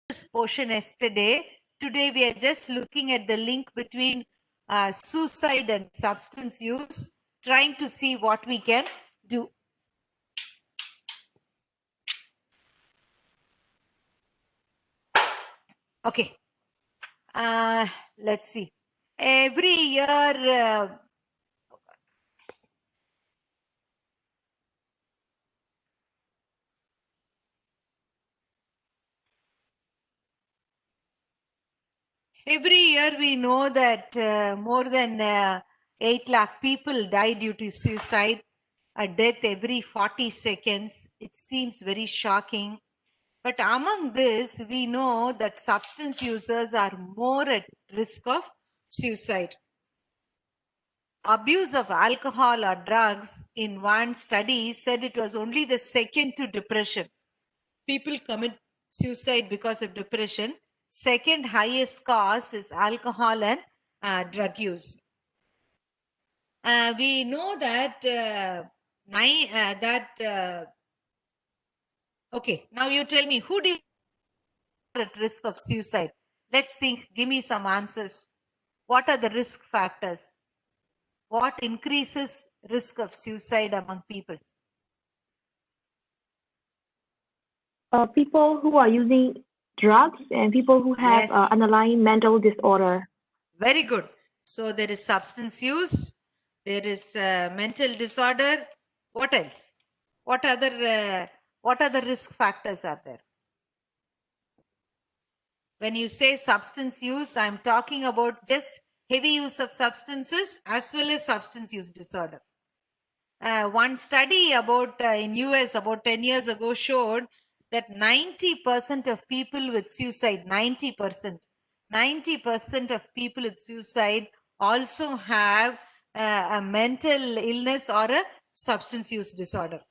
this portion yesterday. Today we are just looking at the link between suicide and substance use, trying to see what we can do. Okay. Let's see. Every year, we know that more than 8 lakh people die due to suicide, a death every 40 seconds. It seems very shocking. But among this, we know that substance users are more at risk of suicide. Abuse of alcohol or drugs in one study said it was only the second to depression. People commit suicide because of depression. Second highest cause is alcohol and drug use. We know that okay, now you tell me, who do you at risk of suicide? Let's think, give me some answers. What are the risk factors? What increases risk of suicide among people? People who are using drugs and people who have Yes. underlying mental disorder. Very good. So there is substance use, there is mental disorder. What else? What other risk factors are there? When you say substance use, I'm talking about just heavy use of substances as well as substance use disorder. One study about in US about 10 years ago showed that 90% of people with suicide, 90% of people with suicide also have a mental illness or a substance use disorder.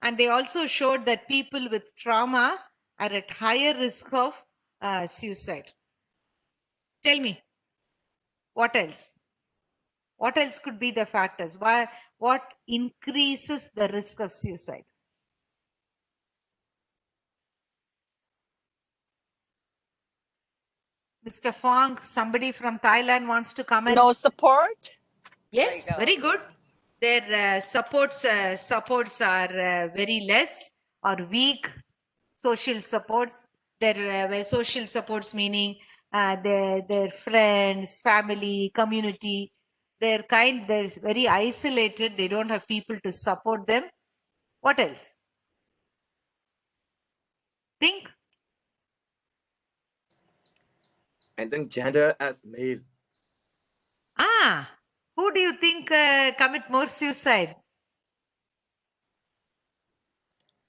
And they also showed that people with trauma are at higher risk of suicide. Tell me, what else? What else could be the factors? What increases the risk of suicide? Mr. Fong, somebody from Thailand wants to comment. No support? Yes, very good. Their supports are very less or weak. Social supports. Their social supports meaning their friends, family, community. They're very isolated. They don't have people to support them. What else? Think. I think gender as male. Who do you think commit more suicide?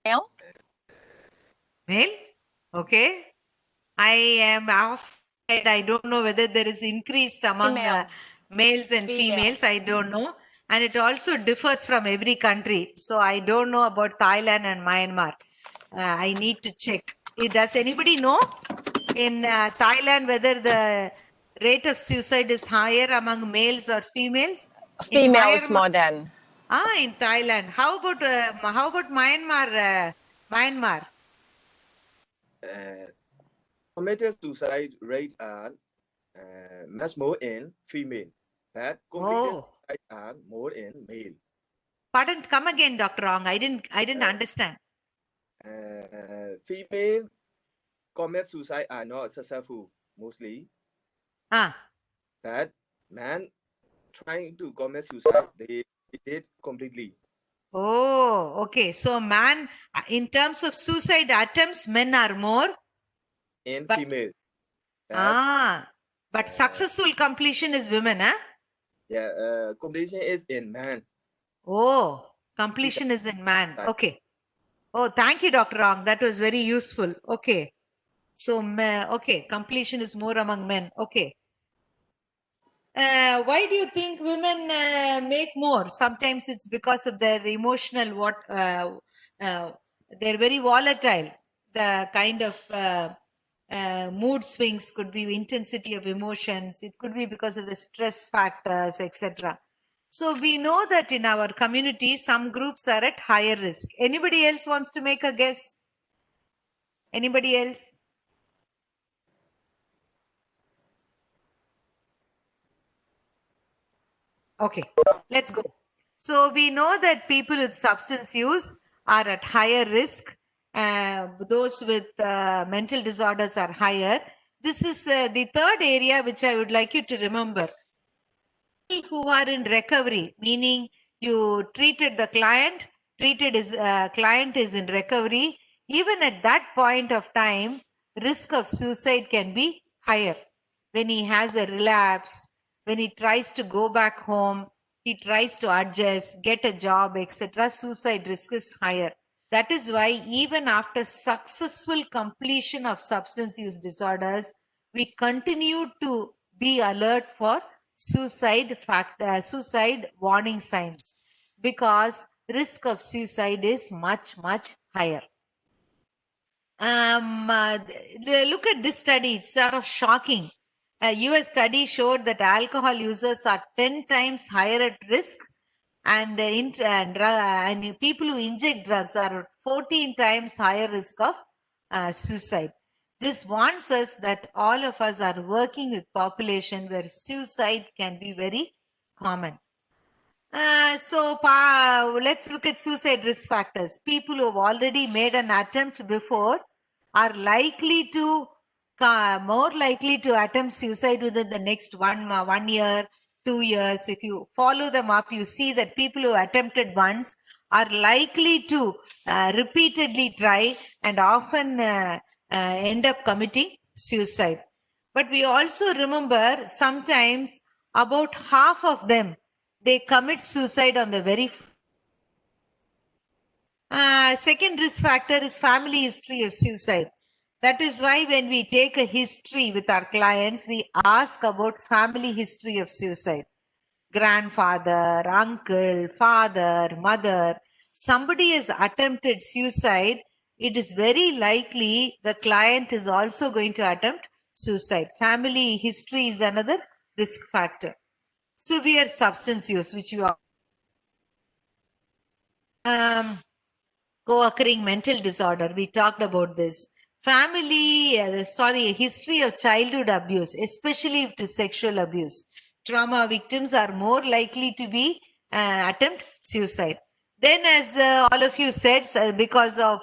Male? Male? Okay. I am off. I don't know whether there is increased among males and females. I don't know. And it also differs from every country. So I don't know about Thailand and Myanmar. I need to check. Does anybody know in Thailand whether the rate of suicide is higher among males or females? Females more than. In Thailand. How about Myanmar? Myanmar. Committed suicide rate are much more in female, but completed suicide are more in male. Pardon, come again, Dr. Ong. I didn't understand. Female commit suicide are not successful mostly. But men trying to commit suicide, they did completely. Oh, okay. So man, in terms of suicide attempts, men are more in female. But successful completion is women, huh? Yeah, completion is in man. Oh, completion is in man. Okay. Oh, thank you, Dr. Ong. That was very useful. Okay. So, okay, completion is more among men. Okay. Why do you think women make more? Sometimes it's because of their emotional they're very volatile. The kind of mood swings could be intensity of emotions. It could be because of the stress factors, etc. So we know that in our community, some groups are at higher risk. Anybody else wants to make a guess? Anybody else? Okay, let's go. So we know that people with substance use are at higher risk. Those with mental disorders are higher. This is the third area which I would like you to remember. People who are in recovery, meaning you treated the client, client is in recovery. Even at that point of time, risk of suicide can be higher. When he has a relapse, when he tries to go back home, he tries to adjust, get a job, etc., suicide risk is higher. That is why even after successful completion of substance use disorders, we continue to be alert for suicide warning signs, because risk of suicide is much higher. Look at this study. It's sort of shocking. A US study showed that alcohol users are 10 times higher at risk, and people who inject drugs are 14 times higher risk of suicide. This warns us that all of us are working with population where suicide can be very common. Let's look at suicide risk factors. People who have already made an attempt before are more likely to attempt suicide within the next 1 year, 2 years. If you follow them up, you see that people who attempted once are likely to repeatedly try and often end up committing suicide. But we also remember sometimes about half of them, they commit suicide on the very second risk factor is family history of suicide. That is why when we take a history with our clients, we ask about family history of suicide. Grandfather, uncle, father, mother, somebody has attempted suicide, it is very likely the client is also going to attempt suicide. Family history is another risk factor. Severe substance use, which you are co-occurring mental disorder. We talked about this. History of childhood abuse, especially to sexual abuse. Trauma victims are more likely to be attempt suicide. Then, as all of you said, because of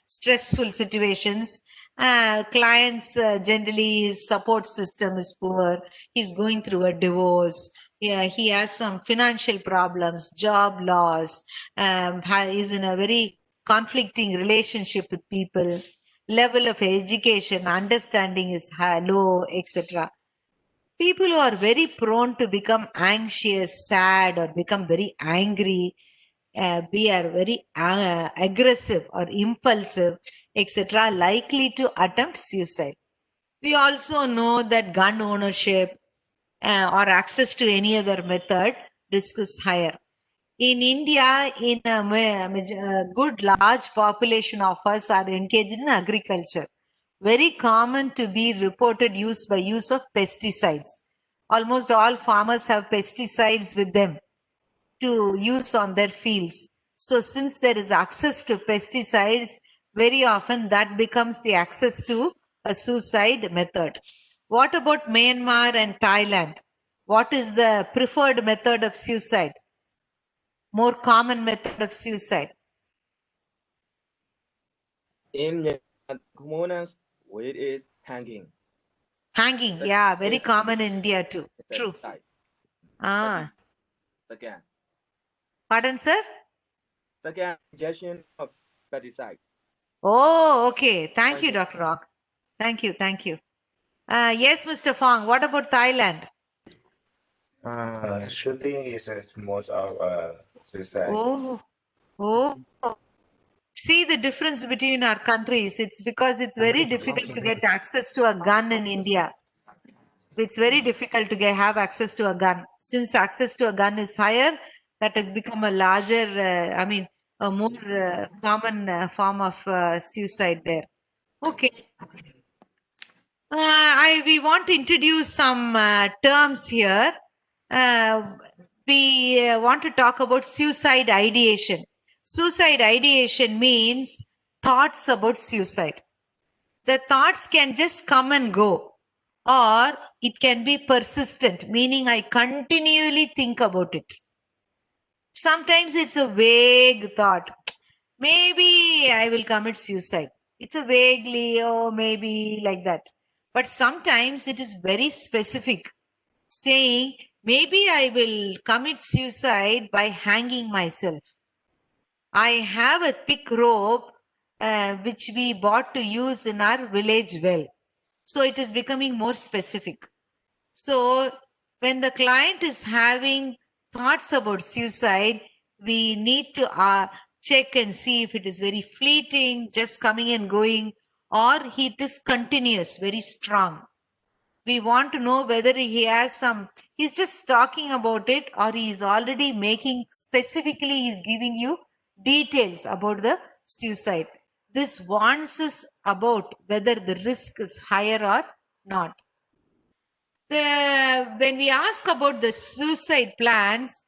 stressful situations, clients generally his support system is poor. He's going through a divorce. Yeah, he has some financial problems, job loss. He's in a very conflicting relationship with people. Level of education, understanding is low, etc. People who are very prone to become anxious, sad, or become very angry, be are very aggressive or impulsive, etc., likely to attempt suicide. We also know that gun ownership or access to any other method, risk is higher. In India, a good large population of us are engaged in agriculture. Very common to be reported use by use of pesticides. Almost all farmers have pesticides with them to use on their fields. So since there is access to pesticides, very often that becomes the access to a suicide method. What about Myanmar and Thailand? What is the preferred method of suicide? More common method of suicide? In Comonas, it is hanging. Hanging, Second yeah, very is common in India too. True. suicide. Second. Pardon, sir? Second, injection of pesticide. Oh, okay. Thank you, Dr. Rock. Thank you. Yes, Mr. Fong, what about Thailand? Shooting is most of suicide. Oh. See the difference between our countries. It's because it's very difficult to get access to a gun in India. It's very difficult to have access to a gun. Since access to a gun is higher, that has become a larger, a more common form of suicide there. Okay. We want to introduce some terms here. We want to talk about suicide ideation. Suicide ideation means thoughts about suicide. The thoughts can just come and go, or it can be persistent, meaning I continually think about it. Sometimes it's a vague thought. Maybe I will commit suicide. It's a vaguely, oh, maybe like that. But sometimes it is very specific, saying, maybe I will commit suicide by hanging myself. I have a thick rope which we bought to use in our village well. So it is becoming more specific. So when the client is having thoughts about suicide, we need to check and see if it is very fleeting, just coming and going, or it is continuous, very strong. We want to know whether he has he's just talking about it, or he is already making, specifically he's giving you details about the suicide. This warns us about whether the risk is higher or not. When we ask about the suicide plans,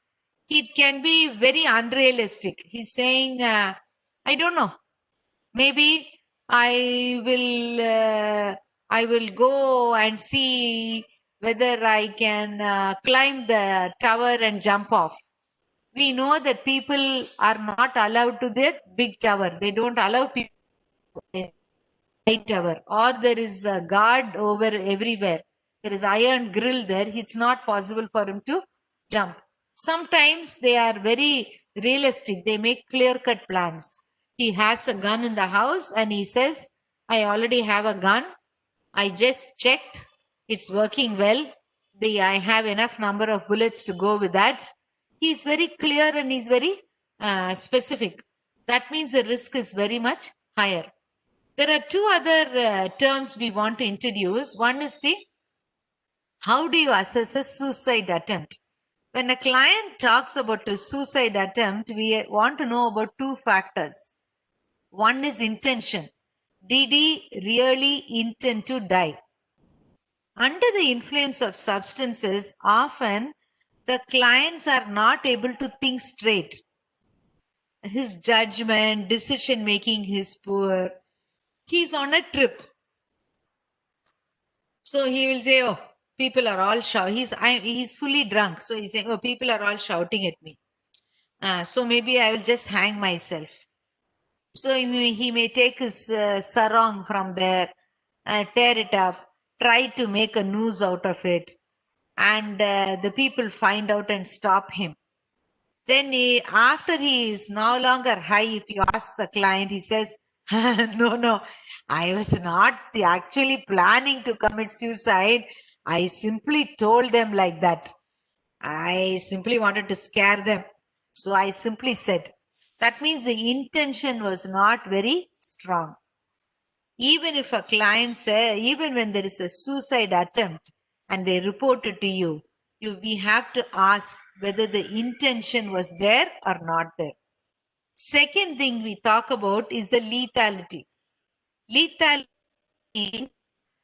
it can be very unrealistic. He's saying, I don't know, maybe I will go and see whether I can climb the tower and jump off. We know that people are not allowed to that big tower. They don't allow people high tower, or there is a guard over everywhere. There is iron grill there. It's not possible for him to jump. Sometimes they are very realistic. They make clear-cut plans. He has a gun in the house and he says, I already have a gun. I just checked. It's working well. I have enough number of bullets to go with that. He's very clear and he's very specific. That means the risk is very much higher. There are two other terms we want to introduce. One is how do you assess a suicide attempt? When a client talks about a suicide attempt, we want to know about two factors. One is intention. Did he really intend to die? Under the influence of substances, often the clients are not able to think straight. His judgment, decision making is poor. He's on a trip. So he will say, oh, people are all shouting. He's fully drunk. So he's saying, oh, people are all shouting at me. So maybe I will just hang myself. So he may take his sarong from there, tear it up, try to make a noose out of it. And the people find out and stop him. Then after he is no longer high, if you ask the client, he says, no, I was not actually planning to commit suicide. I simply told them like that. I simply wanted to scare them. So I simply said. That means the intention was not very strong. Even if a client says, even when there is a suicide attempt and they report it to you, we have to ask whether the intention was there or not there. Second thing we talk about is the lethality. Lethality means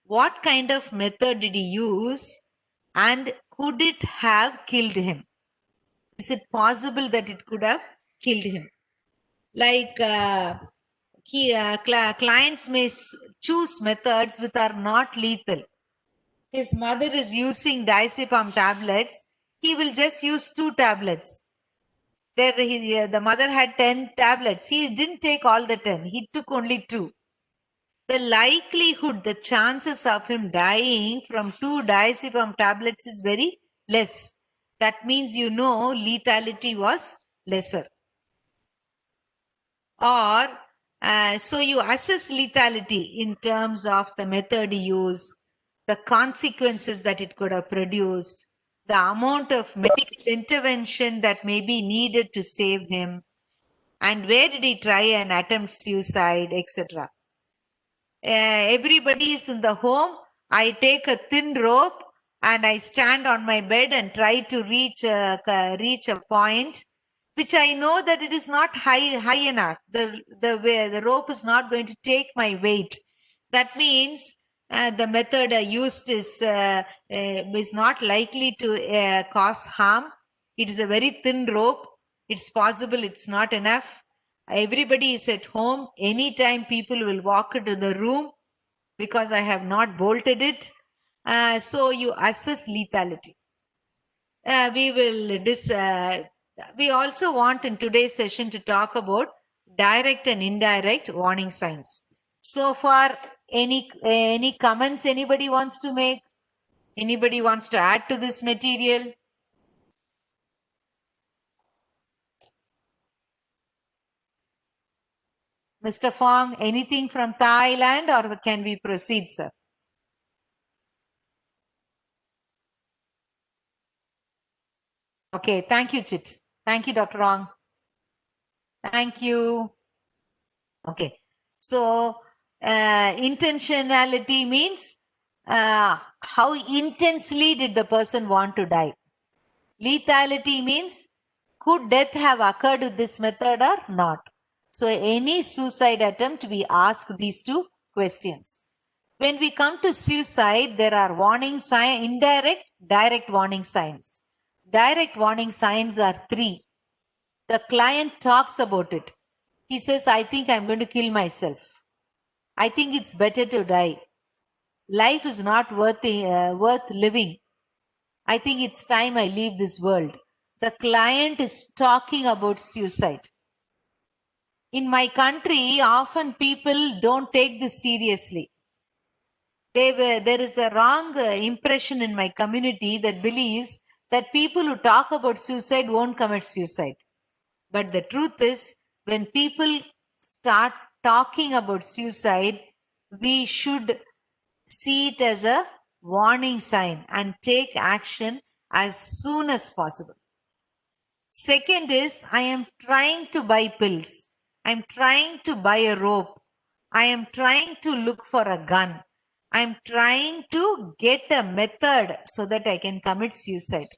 what kind of method did he use and could it have killed him? Is it possible that it could have killed him? Like clients may choose methods which are not lethal. His mother is using diazepam tablets. He will just use 2 tablets. The mother had 10 tablets. He didn't take all the 10. He took only 2. The likelihood, the chances of him dying from 2 diazepam tablets is very less. That means lethality was lesser. Or so you assess lethality in terms of the method used, the consequences that it could have produced, the amount of medical intervention that may be needed to save him, and where did he try and attempt suicide, etc. Everybody is in the home. I take a thin rope and I stand on my bed and try to reach a point which I know that it is not high enough. The rope is not going to take my weight. That means the method I used is not likely to cause harm. It is a very thin rope. It's possible it's not enough. Everybody is at home. Anytime people will walk into the room because I have not bolted it. So you assess lethality. We also want in today's session to talk about direct and indirect warning signs. So far, any comments anybody wants to make? Anybody wants to add to this material? Mr. Fong, anything from Thailand, or can we proceed, sir? Okay, thank you, Chit. Thank you, Dr. Wong. Thank you. Okay, so intentionality means how intensely did the person want to die. Lethality means could death have occurred with this method or not. So any suicide attempt, we ask these two questions. When we come to suicide, there are warning signs, indirect, direct warning signs. Direct warning signs are 3. The client talks about it. He says, I think I'm going to kill myself. I think it's better to die. Life is not worth living. I think it's time I leave this world. The client is talking about suicide. In my country, often people don't take this seriously. There is a wrong impression in my community that believes that people who talk about suicide won't commit suicide. But the truth is, when people start talking about suicide, we should see it as a warning sign and take action as soon as possible. Second is, I am trying to buy pills. I'm trying to buy a rope. I am trying to look for a gun. I'm trying to get a method so that I can commit suicide.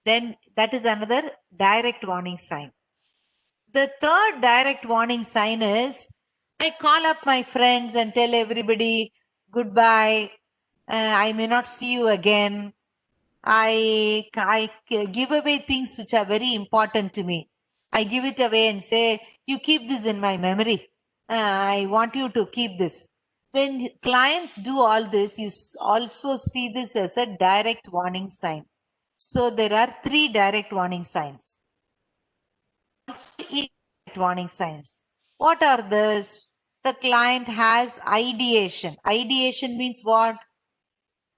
Then that is another direct warning sign. The third direct warning sign is I call up my friends and tell everybody goodbye. I may not see you again. I give away things which are very important to me. I give it away and say, you keep this in my memory. I want you to keep this. When clients do all this, you also see this as a direct warning sign. So there are 3 direct warning signs. Indirect warning signs. What are these? The client has ideation. Ideation means what?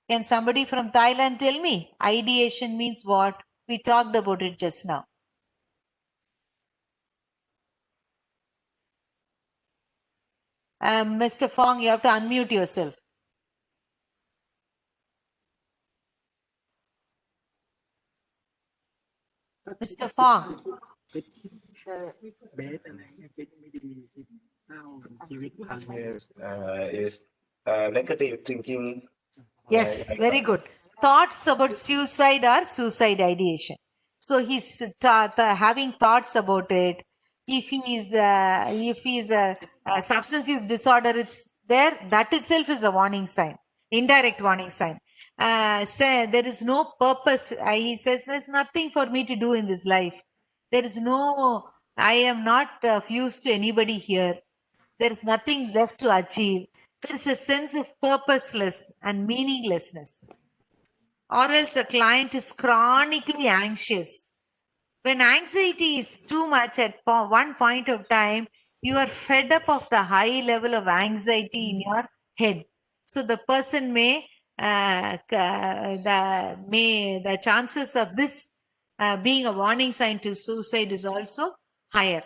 Can somebody from Thailand tell me? Ideation means what? We talked about it just now. Mr. Fong, you have to unmute yourself. Mr. Fong. Yes, is negative thinking. Yes, very good. Thoughts about suicide or suicide ideation. So he's having thoughts about it. If he is a substance use disorder, it's there. That itself is a warning sign, indirect warning sign. Say there is no purpose. He says there's nothing for me to do in this life. There is no. I am not fused to anybody here. There is nothing left to achieve. There is a sense of purposeless and meaninglessness. Or else a client is chronically anxious. When anxiety is too much at one point of time, you are fed up of the high level of anxiety in your head. So the person may, the chances of this being a warning sign to suicide is also higher.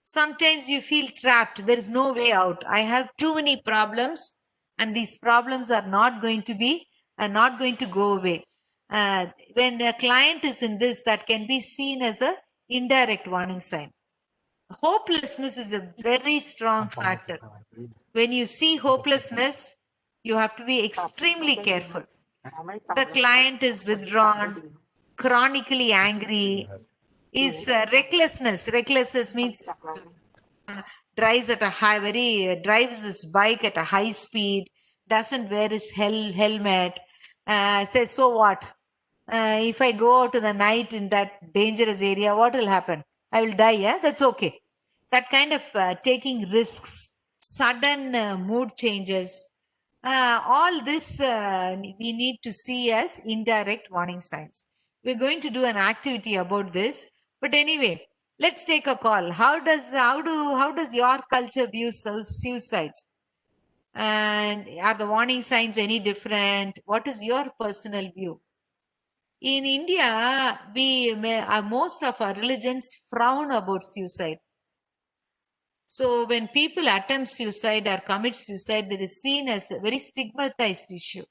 Sometimes you feel trapped. There is no way out. I have too many problems, and these problems are not going to go away. When a client is in this, that can be seen as a indirect warning sign. Hopelessness is a very strong factor. When you see hopelessness, you have to be extremely careful. The client is withdrawn, chronically angry, is recklessness. Recklessness means drives his bike at a high speed, doesn't wear his helmet, says, so what? If I go out in the night in that dangerous area, what will happen? I will die, yeah? That's okay. That kind of taking risks, sudden mood changes, All this we need to see as indirect warning signs. We're going to do an activity about this. But anyway, let's take a call. How does your culture view suicide? And are the warning signs any different? What is your personal view? In India, most of our religions frown about suicide. So when people attempt suicide or commit suicide, that is seen as a very stigmatized issue.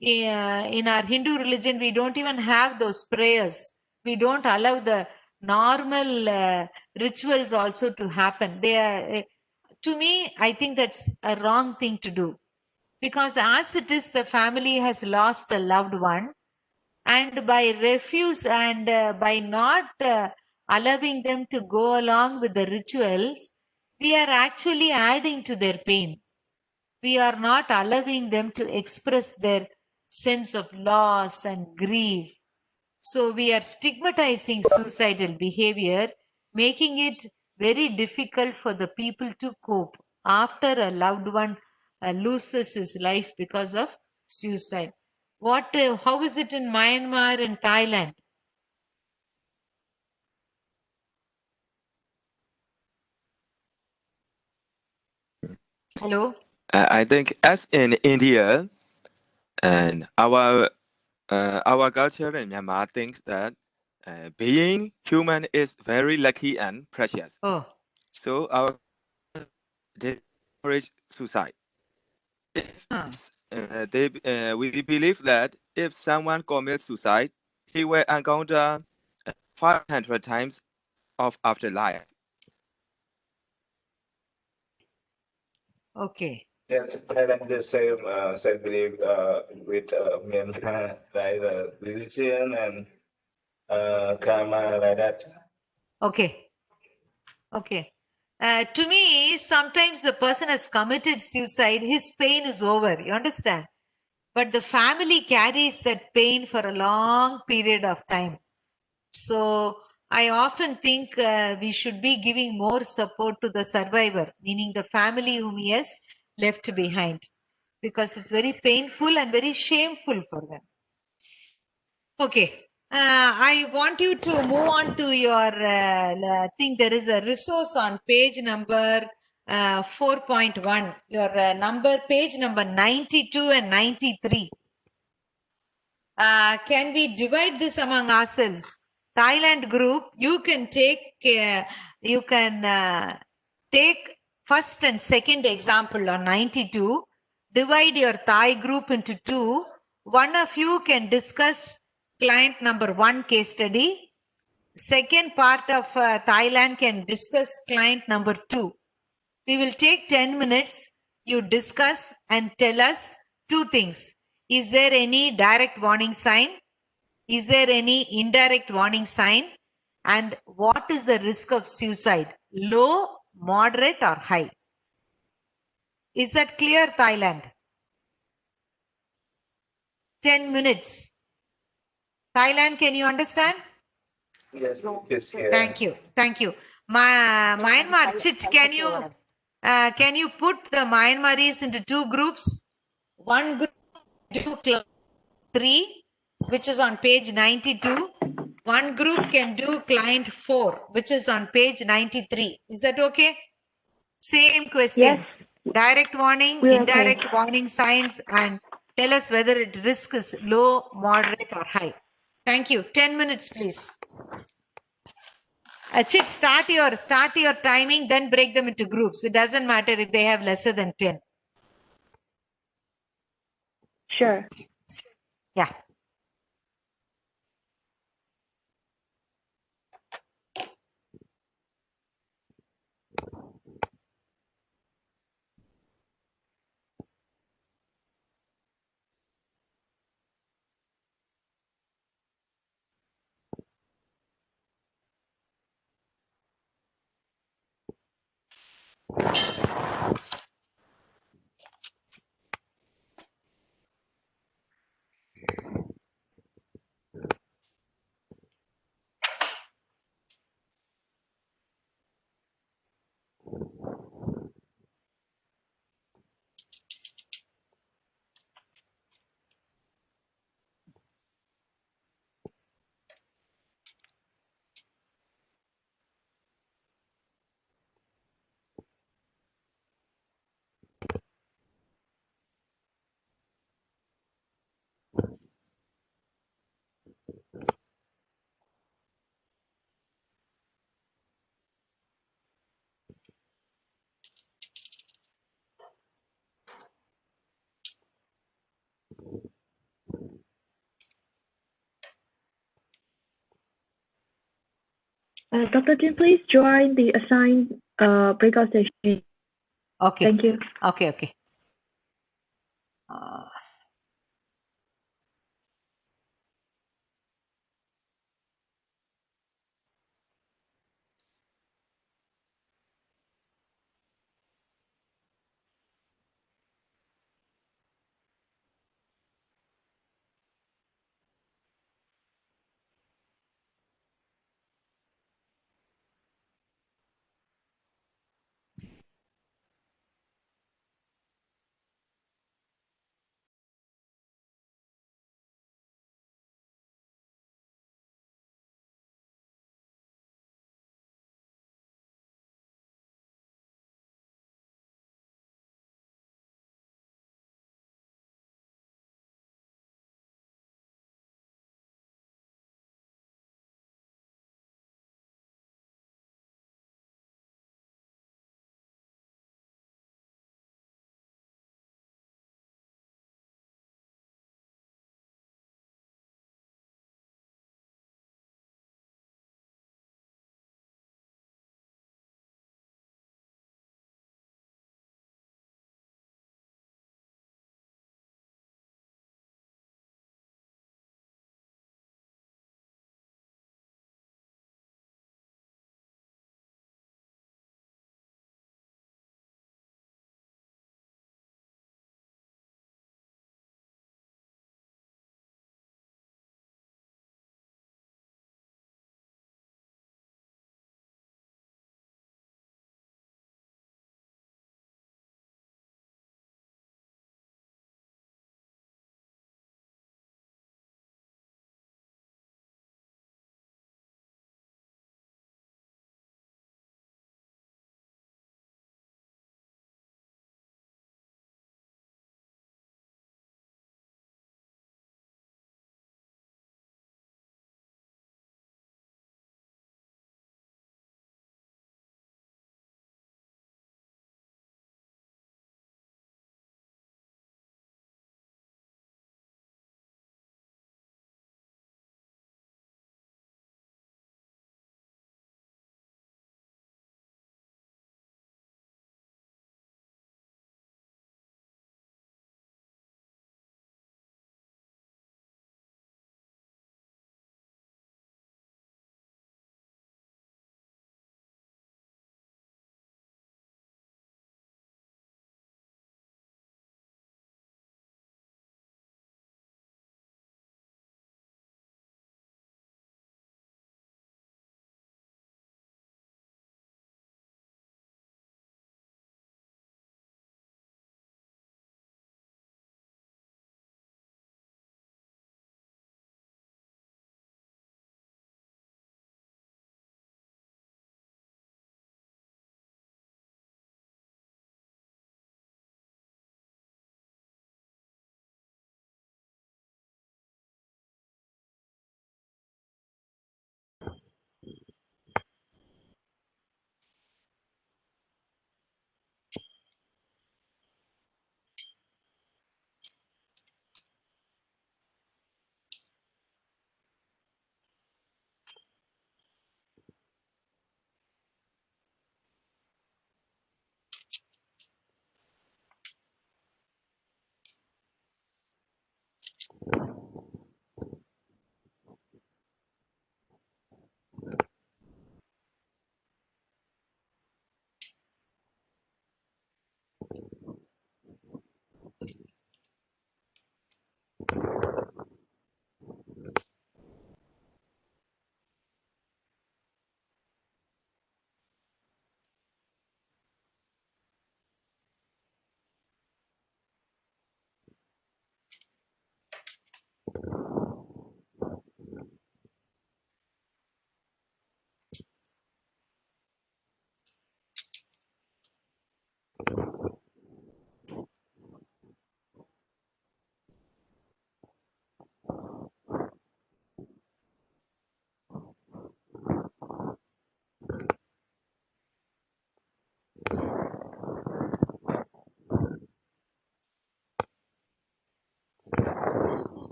In our Hindu religion, we don't even have those prayers. We don't allow the normal rituals also to happen. To me, I think that's a wrong thing to do. Because as it is, the family has lost a loved one, and by refuse and by not allowing them to go along with the rituals, we are actually adding to their pain. We are not allowing them to express their sense of loss and grief. So we are stigmatizing suicidal behavior, making it very difficult for the people to cope after a loved one loses his life because of suicide. How is it in Myanmar and Thailand? Hello? I think as in India, and our culture in Myanmar thinks that being human is very lucky and precious. Oh, So our encourage suicide. huh. We believe that if someone commits suicide, he will encounter 500 times of afterlife. Okay. Yes, Thailand the same belief with Myanmar, like religion and karma, like that. Okay. Okay. To me, sometimes the person has committed suicide, his pain is over. You understand? But the family carries that pain for a long period of time. So I often think we should be giving more support to the survivor, meaning the family whom he has left behind, because it's very painful and very shameful for them. Okay. I want you to move on to your I think there is a resource on page number 4.1. Your page number 92 and 93. Can we divide this among ourselves? Thailand group, you can take first and second example on 92. Divide your Thai group into two. One of you can discuss client number 1 case study. Second part of Thailand can discuss client number 2. We will take 10 minutes. You discuss and tell us two things. Is there any direct warning sign? Is there any indirect warning sign? And what is the risk of suicide? Low, moderate, or high? Is that clear, Thailand? 10 minutes. Thailand, can you understand? Yes, yes, yeah. Thank you. Thank you. Myanmar, Chit, can you put the Myanmaris into two groups? One group do club 3, which is on page 92. One group can do client 4, which is on page 93. Is that okay? Same questions. Yes, Direct warning, we're indirect okay. warning signs, and tell us whether it risk is low, moderate, or high. Thank you. 10 minutes, please. Chit, start your timing, then break them into groups. It doesn't matter if they have lesser than 10. Sure. Yeah. Dr. Jin, please join the assigned breakout session. Okay. Thank you. Okay.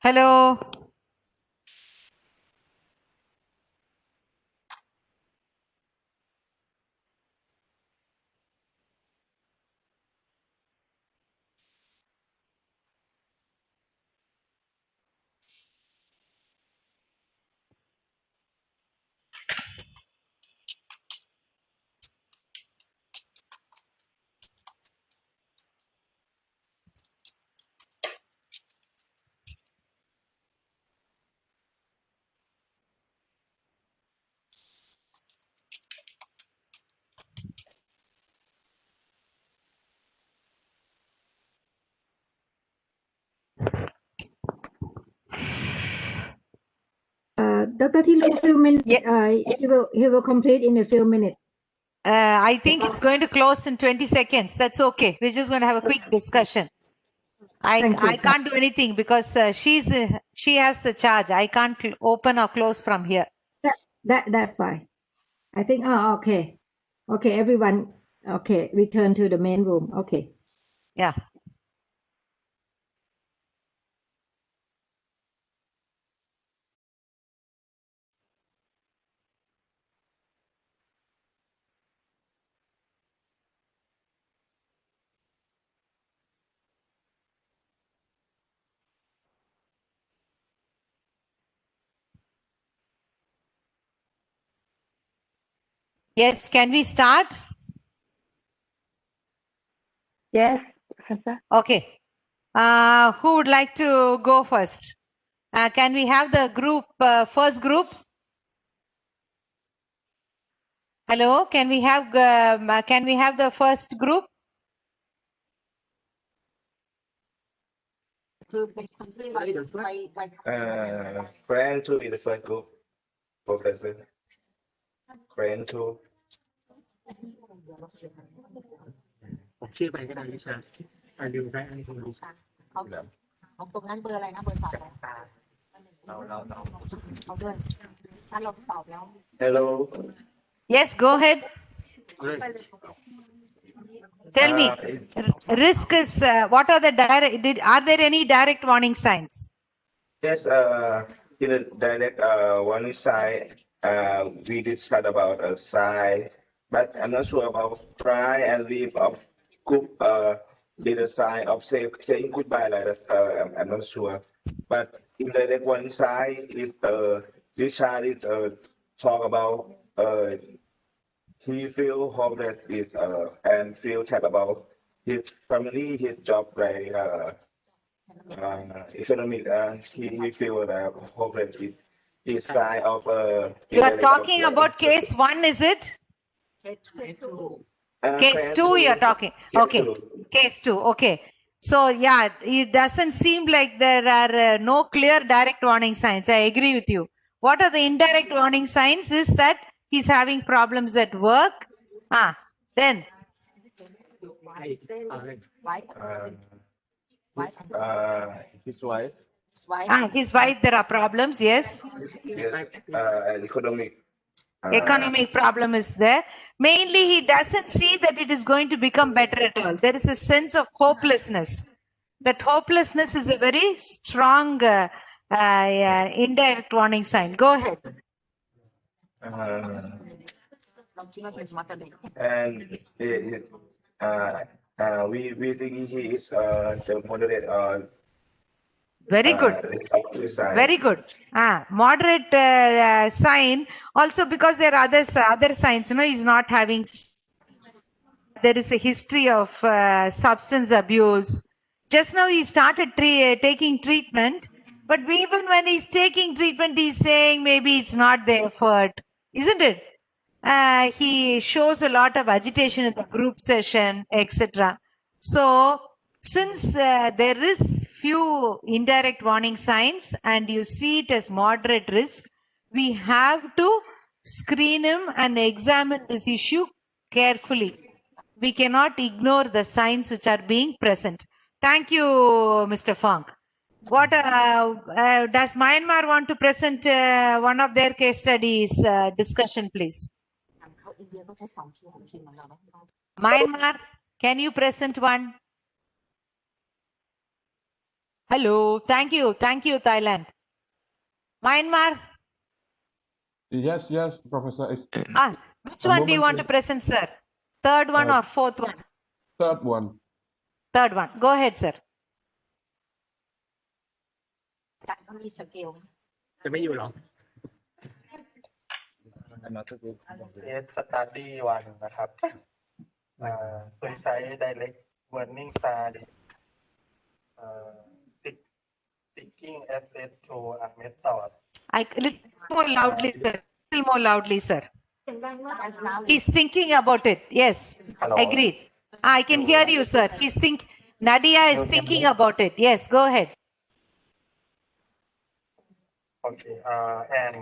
Hello. Dr. Thilu, few minutes. Yeah. He will complete in a few minutes. I think it's going to close in 20 seconds. That's okay. We're just going to have a quick discussion. Thank you. I can't do anything because she has the charge. I can't open or close from here. That's fine. I think. Oh, okay. Okay, everyone. Okay, return to the main room. Okay. Yeah. Yes, can we start? Yes, Professor. Okay. Who would like to go first? Can we have the group, first group? Hello, can we have the first group? Friend to be the first group, Professor. Friend to. ชื่อไปก็ได้วิชาดิวได้อันนี้คุณรู้ ของตรงนั้นเบอร์อะไรนะเบอร์ 2 เอาด้วยฉันลองตอบแล้ว Hello. Yes, go ahead. Tell me, risk is what are the are there any direct warning signs? Yes, in the direct one side, we discussed about a side, but I'm not sure about try and leave of group little sign of saying goodbye like that. I'm not sure. But in the direct one side is this child is talk about he feel hopeless is and feel sad about his family, his job, like economic. He feel hopeless. Is sign of You are talking about case 1, is it? Case 2 you're talking. Okay. Case 2. Okay. So yeah, it doesn't seem like there are no clear direct warning signs. I agree with you. What are the indirect warning signs is that he's having problems at work. Then. His wife. His wife, there are problems, yes. Yes, economic. Economic problem is there. Mainly, he doesn't see that it is going to become better at all. There is a sense of hopelessness. That hopelessness is a very strong indirect warning sign. Go ahead. And we think he is the moderate. Very good. Very good. Moderate sign. Also because there are other signs. He's not having. There is a history of substance abuse. Just now he started taking treatment. But even when he's taking treatment, he's saying maybe it's not the effort. Isn't it? He shows a lot of agitation in the group session, etc. So, since there is few indirect warning signs and you see it as moderate risk, we have to screen him and examine this issue carefully. We cannot ignore the signs which are being present. Thank you, Mr. Fong. What does Myanmar want to present one of their case studies discussion, please? Myanmar, can you present one? Hello, thank you, Thailand. Myanmar. Yes, Professor. Which one do you want to present, sir? Third one or fourth one? Third one. Third one. Go ahead, sir. จะไม่อยู่หรอ Case study 1 นะครับSuicide direct warning sign seeking access to a method. More loudly, sir. Little more loudly, sir. He's thinking about it. Yes. Hello. Agreed. I can hear you, sir. Nadia is thinking about it. Yes, go ahead. Okay. And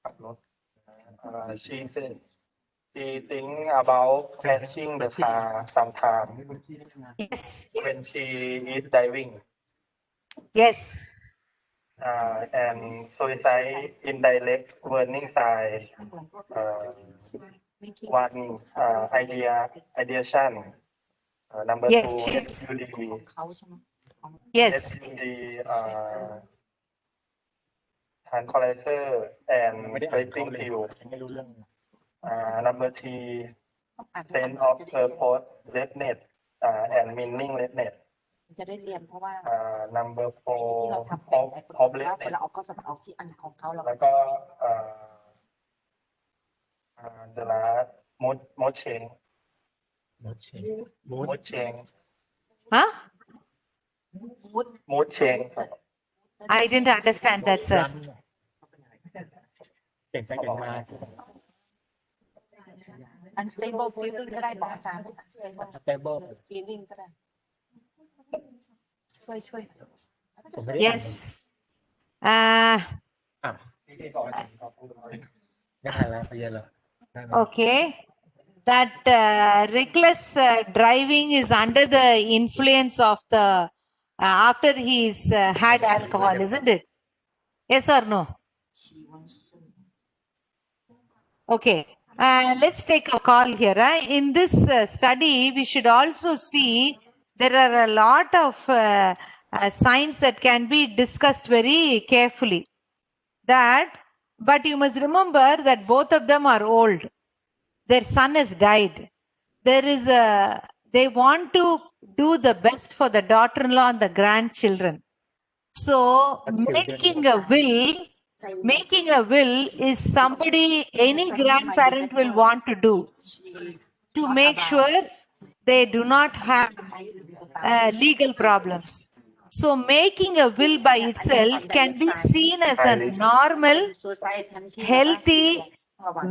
ขับรถ she said she think about crashing the car sometime Yes. when she is driving. Yes. And suicide indirect warning sign. One ideation. Number Yes, two, yes. SUD. เขาใช่ไหม Yes. SUD tranquilizer and sleeping pill. Number three, sense of purpose redness and meaninglessness. จะได้เรียนเพราะว่า Number ที่เรา four, ทำเป็นแต่ว่าเว hopelessness. ลาออกก็จะเอาที่อันของเขาเรา แล้วก็the last mood change. Mood change. Huh? Mood change. I didn't understand that, sir. เก่งไปเก่งมา unstable feeling ก็ได้บอกอาจารย์ stable feeling ก็ได้ช่วย Yes. ไม่ทันแล้วไปเย็นแล้ว Okay. That reckless driving is under the influence of the after he's had alcohol, isn't it? Yes or no? Okay. Let's take a call here. In this study, we should also see there are a lot of signs that can be discussed very carefully. But you must remember that both of them are old. Their son has died. They want to do the best for the daughter-in-law and the grandchildren. So making a will is somebody any grandparent will want to do to make sure they do not have legal problems. So making a will by itself can be seen as a normal, healthy,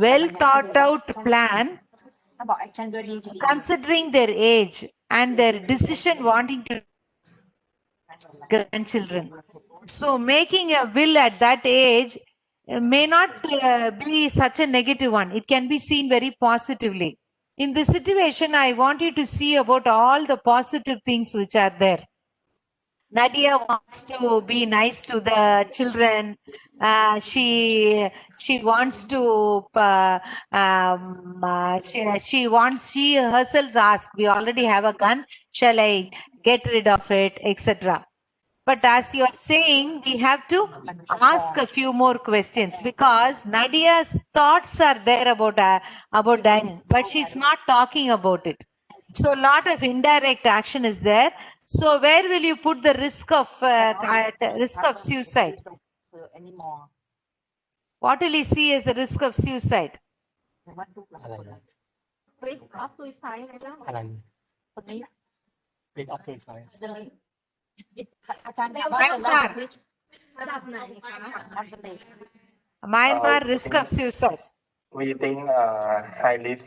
well thought out plan ถ้าบอก action ด้วยดีจะดี considering their age and their decision wanting to grandchildren. So making a will at that age may not be such a negative one. It can be seen very positively. In this situation, I want you to see about all the positive things which are there. Nadia wants to be nice to the children. She wants to she herself asked, we already have a gun, shall I get rid of it, etc. But as you are saying, we have to ask a few more questions because Nadia's thoughts are there about dying, but she's not talking about it. So a lot of indirect action is there. So where will you put the risk of suicide? anymore What will you see as the risk of suicide? ริสออฟซูไซด์เลยนะ อะไร คนนี้ Big of Free Fire อาจารย์ได้ว่าจะ Myanmar. ระดับไหนคะ Myanmar risk of suicide. We think high risk.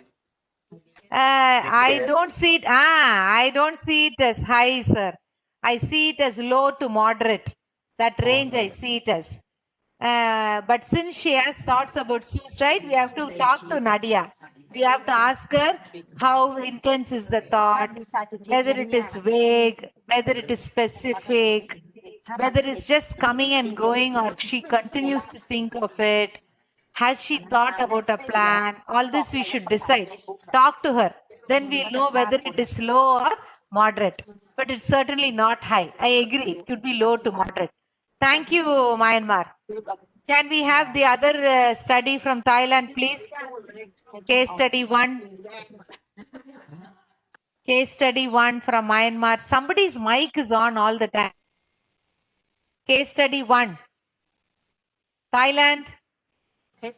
I don't see it. I don't see it as high, sir. I see it as low to moderate. That range I see it as. But since she has thoughts about suicide, we have to talk to Nadia. We have to ask her how intense is the thought, whether it is vague, whether it is specific, whether it's just coming and going or she continues to think of it. Has she thought about a plan? All this we should decide. Talk to her. Then we'll know whether it is low or moderate. But it's certainly not high. I agree. It could be low to moderate. Thank you, Myanmar. Can we have the other study from Thailand, please? Case study 1. Case study 1 from Myanmar. Somebody's mic is on all the time. Case study 1. Thailand.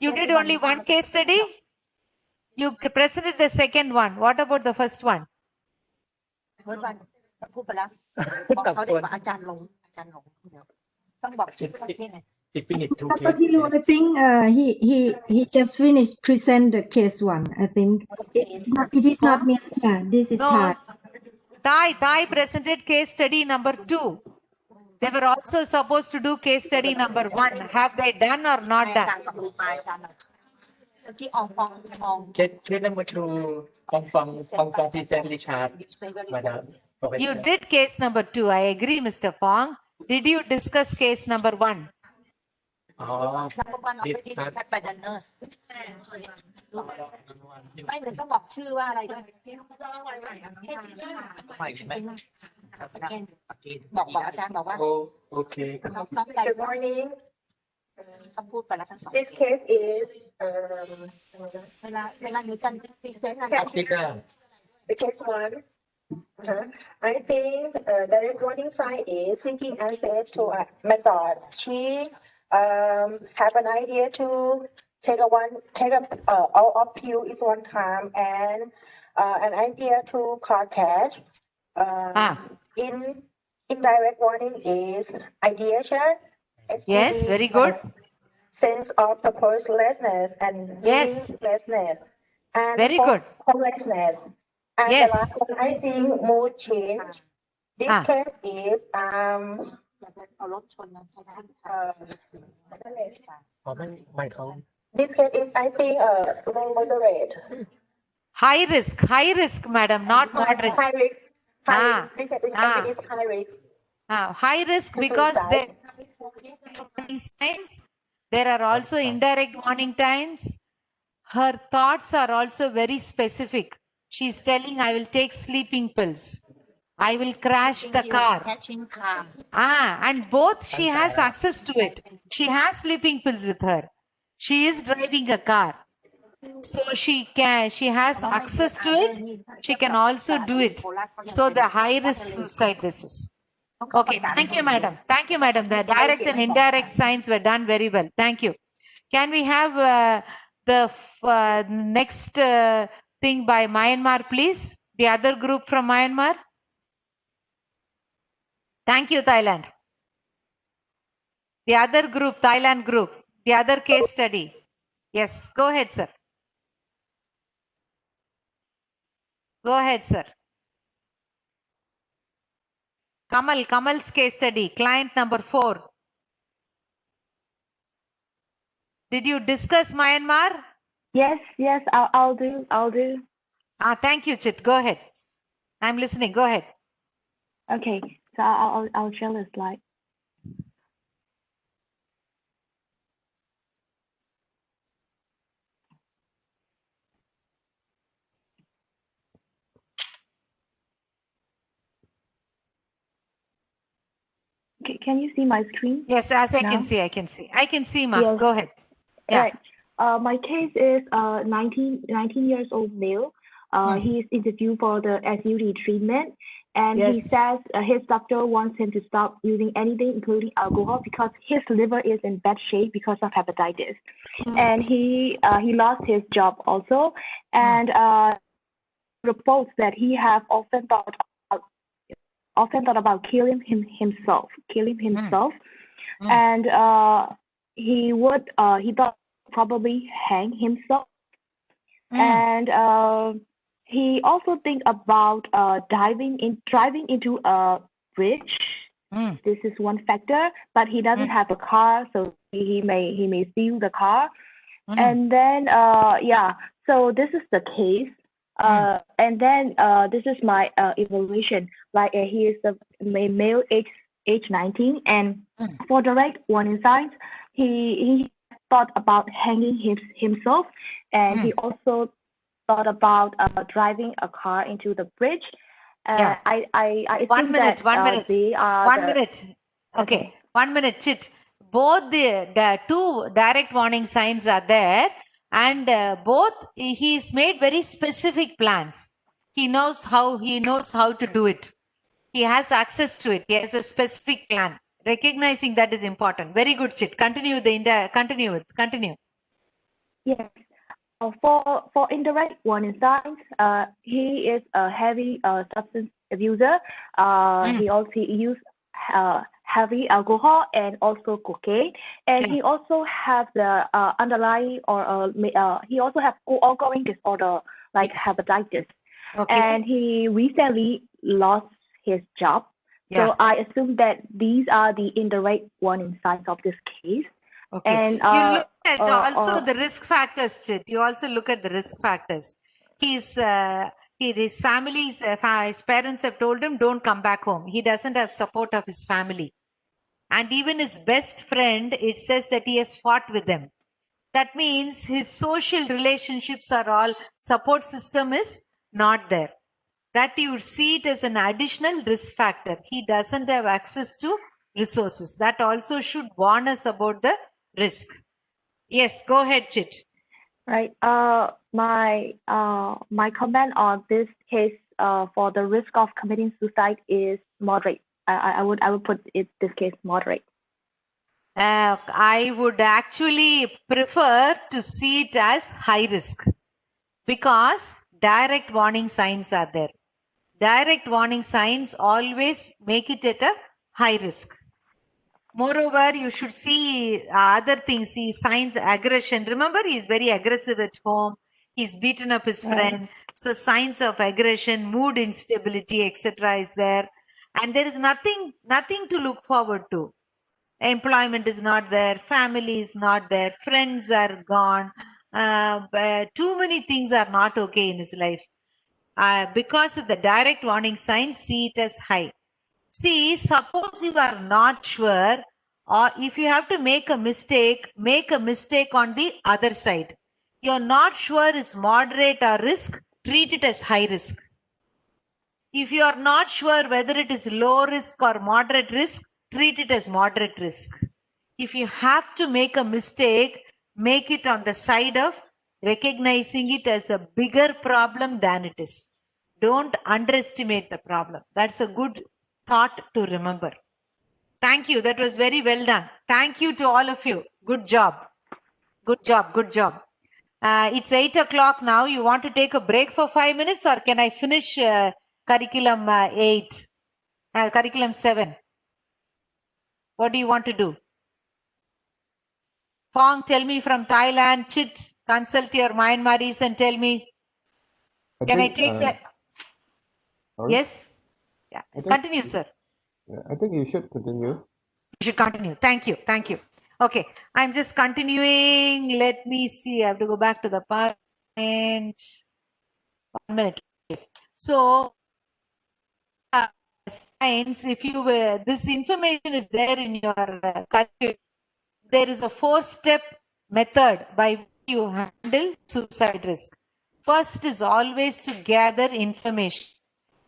You did only one case study? You presented the second one. What about the first one? พูดไปแล้วบอกเขาได้ว่าอาจารย์ลงเดี๋ยวต้องบอกชื่อประเทศไง He finished 2 But you know, I think he just finished present the case one. I think it is not Myanmar. This is No. Thai. Thai presented case study number 2. They were also supposed to do case study number 1. Have they done or ให้ not อาจาร done? ย์กับลูกอาจารย์หน่อยเมื่อกี้อองฟองออง Case number 2 on from present Richard, Madam You Professor. did case number 2. I agree, Mr. Fong. Did you discuss case number 1? อ๋อ number one of the district by the nurse ไม่หรือต้องบอกชื่อว่าอะไรด้วยแค่ชื่อ ไม่ใช่ไหม บอกอาจารย์บอกว่า โอเค น้องไก่ Good morning. ต้องพูดไปแล้วทั้งสอง This case is เวลาหนูจันพรีเซนต์อะไร Africa. the case one. I think direct warning sign is seeking access to a method. She have an idea to take all of you is one time and an idea to car cash. In indirect warning is ideation. Yes, very good. Sense of purposelessness and Yes. meaninglessness and Very good. hopelessness. And Yes. the last one, I think mood change. This case is เอารถชนนะแท็กซี่ อ๋อไม่เขา this case is I think low moderate. High risk, madam, not moderate. High risk. Ah. This case is I think it's high risk. High risk because there warning signs. There are also indirect warning signs. Her thoughts are also very specific. She's telling, I will take sleeping pills. I will crash the car. catching car And both she has access to it. She has sleeping pills with her. She is driving a car. So she has access to it. She can also do it. So the high risk suicide this is. Okay, thank you, madam. Thank you, madam. The direct and indirect signs were done very well. Thank you. Can we have the next thing by Myanmar, please? The other group from Myanmar. Thank you, Thailand. The other group, Thailand group. The other case study. Yes, go ahead, sir. Go ahead, sir. Kamal's case study, client number 4. Did you discuss Myanmar? Yes, I'll do. Thank you, Chit. Go ahead. I'm listening. Go ahead. Okay, so I'll share the slide. Can you see my screen? Yes, as I now? can see, I can see, ma. Yes. Go ahead. Yeah. Right. My case is 19 years old male. He is interviewed for the SUD treatment, and he Yes. says his doctor wants him to stop using anything, including alcohol, because his liver is in bad shape because of hepatitis, and he lost his job also, and reports that he have often thought about killing himself, and he thought probably hang himself, and he also think about driving into a bridge. This is one factor, but he doesn't have a car, so he may steal the car, and then so this is the case. And then this is my evaluation. Like he is a male, age 19, and for direct warning signs, he thought about hanging himself, and he also thought about driving a car into the bridge. I One minute. they are One minute. Okay. 1 minute, Chit. Both the two direct warning signs are there, and both he's made very specific plans. He knows how to do it. He has access to it. He has a specific plan. Recognizing that is important. Very good, Chit. Continue. Continue. Yes. For indirect warning signs, he is a heavy substance abuser. He also used heavy alcohol and also cocaine, and he also has the underlying or he also has ongoing disorder like hepatitis. Okay. And he recently lost his job Yeah. So I assume that these are the indirect warning signs of this case. Okay. And You look at also the risk factors, Chit. You also look at the risk factors. His family's his parents have told him don't come back home. He doesn't have support of his family, and even his best friend, it says that he has fought with them. That means his social relationships are all, support system is not there. That you see it as an additional risk factor. He doesn't have access to resources. That also should warn us about the risk. Yes, go ahead, Chit. Right. My comment on this case for the risk of committing suicide is moderate. I would put this case moderate. I would actually prefer to see it as high risk, because direct warning signs are there. Direct warning signs always make it at a high risk. Moreover, you should see other things, see signs, aggression. Remember, he's very aggressive at home. He's beaten up his friend. So signs of aggression, mood instability, etc. is there. And there is nothing to look forward to. Employment is not there. Family is not there. Friends are gone. But too many things are not okay in his life. Because of the direct warning signs, see it as high. See, suppose you are not sure, or if you have to make a mistake on the other side. You're not sure is moderate or risk, treat it as high risk. If you are not sure whether it is low risk or moderate risk, treat it as moderate risk. If you have to make a mistake, make it on the side of recognizing it as a bigger problem than it is. Don't underestimate the problem. That's a good thought to remember. Thank you. That was very well done. Thank you to all of you. Good job. Good job. Good job. It's 8 o'clock now. You want to take a break for 5 minutes, or can I finish curriculum 7? What do you want to do? Fong, tell me from Thailand. Chit, consult your Myanmaris and tell me. Can I take that? Sorry? Yes? Yeah. Continue, sir. I think you should continue. You should continue. Thank you. Thank you. Okay. I'm just continuing. Let me see. I have to go back to the PowerPoint. 1 minute. So, science, if you this information is there in your curriculum. There is a 4-step method by which you handle suicide risk. First is always to gather information.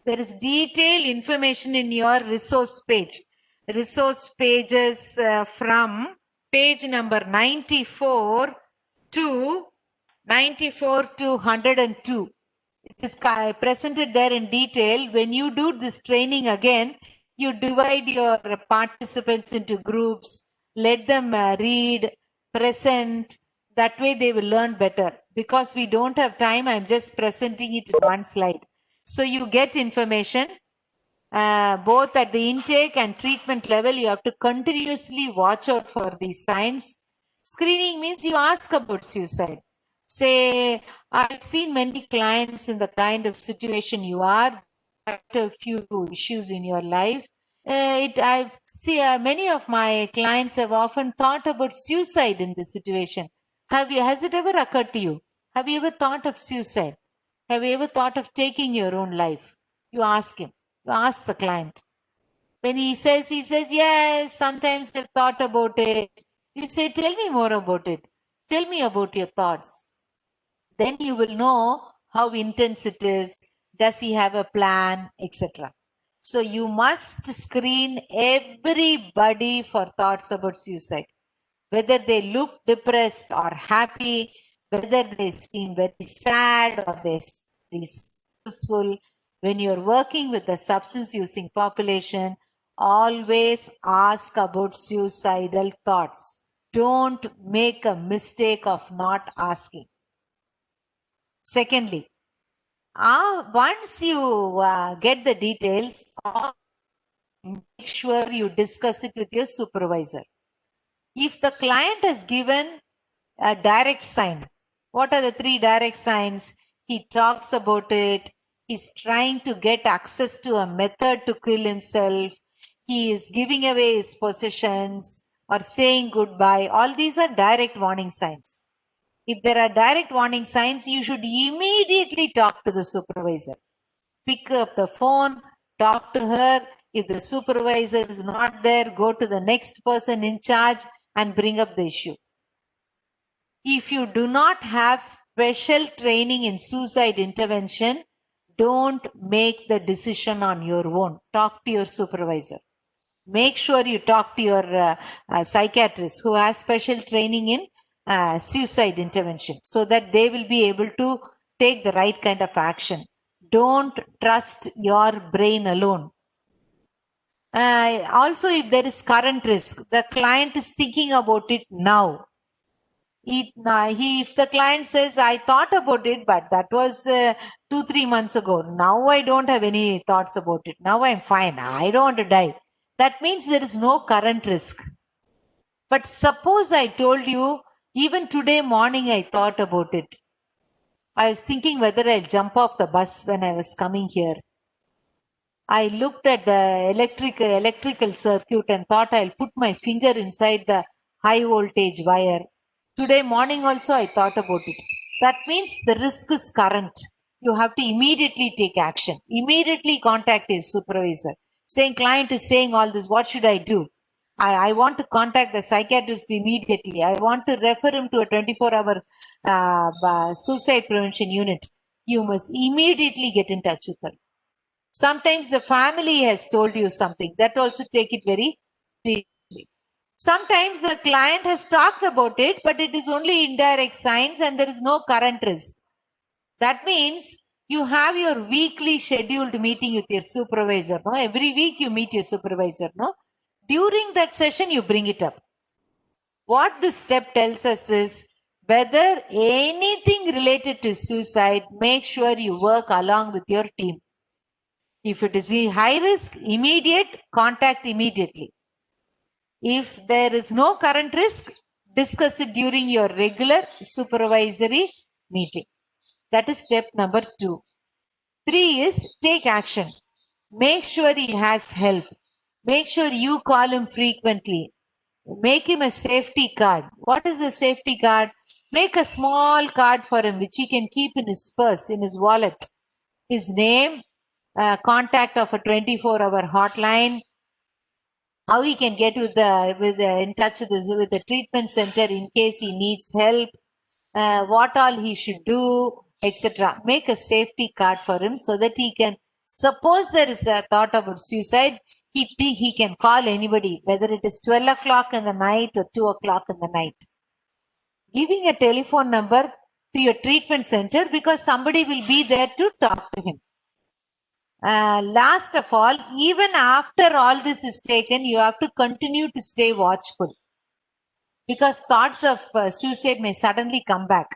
There is detailed information in your resource page. Resource pages from page number 94 to 102. It is presented there in detail. When you do this training again, you divide your participants into groups, let them read, present. That way they will learn better. Because we don't have time, I'm just presenting it in one slide. So you get information both at the intake and treatment level. You have to continuously watch out for these signs. Screening means you ask about suicide. Say, I've seen many clients in the kind of situation you are, a few issues in your life. I've seen many of my clients have often thought about suicide in this situation. Has it ever occurred to you? Have you ever thought of suicide? Have you ever thought of taking your own life? You ask him. You ask the client. When he says, yes, sometimes I've thought about it. You say, tell me more about it. Tell me about your thoughts. Then you will know how intense it is. Does he have a plan, etc. So you must screen everybody for thoughts about suicide. Whether they look depressed or happy, whether they seem very sad or they seem very successful. When you're working with the substance using population, always ask about suicidal thoughts. Don't make a mistake of not asking. Secondly, once you get the details, make sure you discuss it with your supervisor. If the client has given a direct sign, what are the 3 direct signs? He talks about it. He's trying to get access to a method to kill himself. he is giving away his possessions or saying goodbye. All these are direct warning signs. If there are direct warning signs, you should immediately talk to the supervisor. Pick up the phone, talk to her. If the supervisor is not there, go to the next person in charge and bring up the issue. If you do not have special training in suicide intervention, don't make the decision on your own. Talk to your supervisor. Make sure you talk to your psychiatrist who has special training in suicide intervention so that they will be able to take the right kind of action. Don't trust your brain alone. Also, if there is current risk, the client is thinking about it now. If the client says, I thought about it, but that was 2-3 months ago. Now I don't have any thoughts about it. Now I'm fine. I don't want to die. That means there is no current risk. But suppose I told you, even today morning I thought about it. I was thinking whether I'll jump off the bus when I was coming here. I looked at the electrical circuit and thought I'll put my finger inside the high voltage wire. Today morning also I thought about it. That means the risk is current. You have to immediately take action. Immediately contact your supervisor. Saying client is saying all this, what should I do? I want to contact the psychiatrist immediately. I want to refer him to a 24-hour suicide prevention unit. You must immediately get in touch with her. Sometimes the family has told you something. That also take it very seriously. Sometimes the client has talked about it, but it is only indirect signs and there is no current risk. That means you have your weekly scheduled meeting with your supervisor. No? Every week you meet your supervisor. No? During that session, you bring it up. What this step tells us is whether anything related to suicide, make sure you work along with your team. If it is high risk, immediate, contact immediately. If there is no current risk, discuss it during your regular supervisory meeting. That is step number 2. 3 is take action. Make sure he has help. Make sure you call him frequently. Make him a safety card. What is a safety card? Make a small card for him which he can keep in his purse, in his wallet. His name, contact of a 24-hour hotline, how he can get in touch with the treatment center in case he needs help, what all he should do, etc. Make a safety card for him so that he can, suppose there is a thought about suicide, he can call anybody, whether it is 12 o'clock in the night or 2 o'clock in the night. Giving a telephone number to your treatment center because somebody will be there to talk to him. Last of all, even after all this is taken, you have to continue to stay watchful because thoughts of suicide may suddenly come back.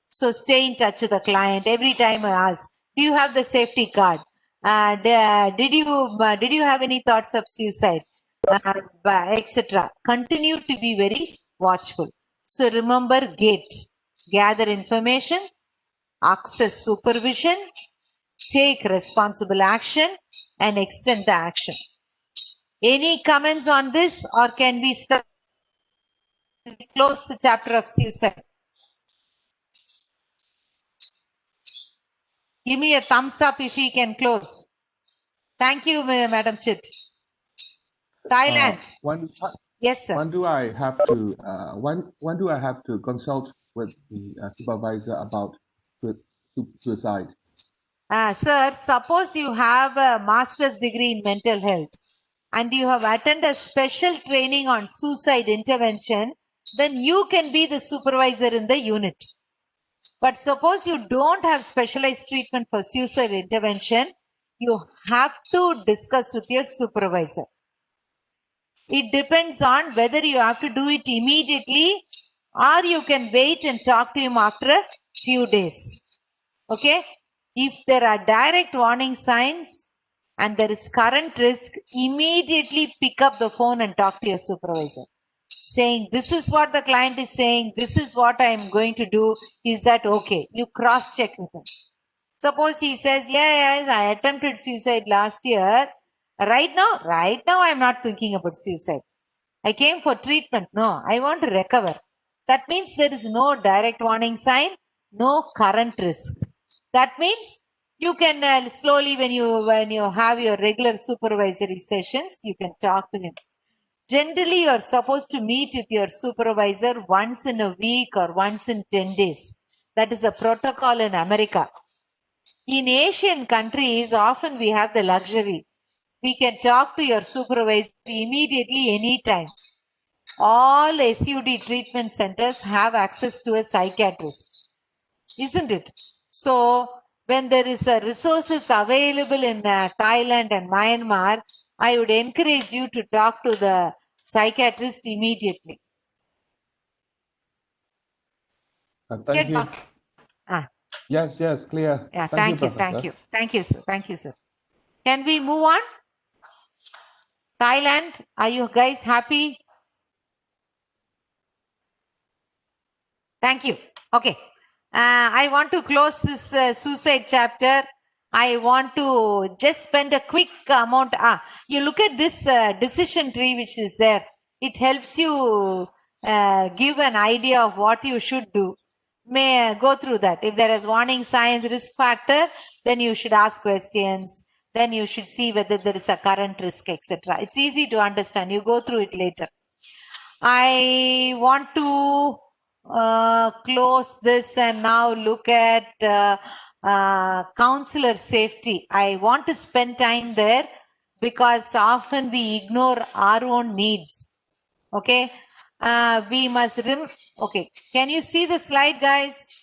So stay in touch with the client. Every time I ask, do you have the safety card? Did you have any thoughts of suicide? Etc. Continue to be very watchful. So remember, gather information, access supervision, take responsible action and extend the action. Any comments on this, or can we start? Close the chapter of suicide. Give me a thumbs up if we can close. Thank you, Madam Chit. Thailand. Yes, sir. When do I have to when do I have to consult with the supervisor about suicide? Sir, suppose you have a master's degree in mental health and you have attended a special training on suicide intervention, then you can be the supervisor in the unit. But suppose you don't have specialized treatment for suicide intervention, you have to discuss with your supervisor. It depends on whether you have to do it immediately or you can wait and talk to him after a few days. Okay? If there are direct warning signs and there is current risk, immediately pick up the phone and talk to your supervisor. Saying, this is what the client is saying, this is what I am going to do. Is that okay? You cross-check with him. Suppose he says, yes, I attempted suicide last year. Right now, I'm not thinking about suicide. I came for treatment. No, I want to recover. That means there is no direct warning sign, no current risk. That means you can slowly, when you have your regular supervisory sessions, you can talk to him. Generally, you're supposed to meet with your supervisor once in a week or once in 10 days. That is a protocol in America. In Asian countries, often we have the luxury. We can talk to your supervisor immediately, anytime. All SUD treatment centers have access to a psychiatrist, isn't it? So when there is a resources available in Thailand and Myanmar, I would encourage you to talk to the psychiatrist immediately. Thank you. Yes, clear. Yeah, thank you, Thank you, sir. Thank you, sir. Can we move on? Thailand, are you guys happy? Thank you. Okay. I want to close this suicide chapter. I want to just spend a quick amount. You look at this decision tree which is there. It helps you give an idea of what you should do. May go through that. If there is warning signs, risk factor, then you should ask questions. Then you should see whether there is a current risk, etc. It's easy to understand. You go through it later. I want to close this and now look at counselor safety. I want to spend time there because often we ignore our own needs. Okay. We must okay. Can you see the slide, guys?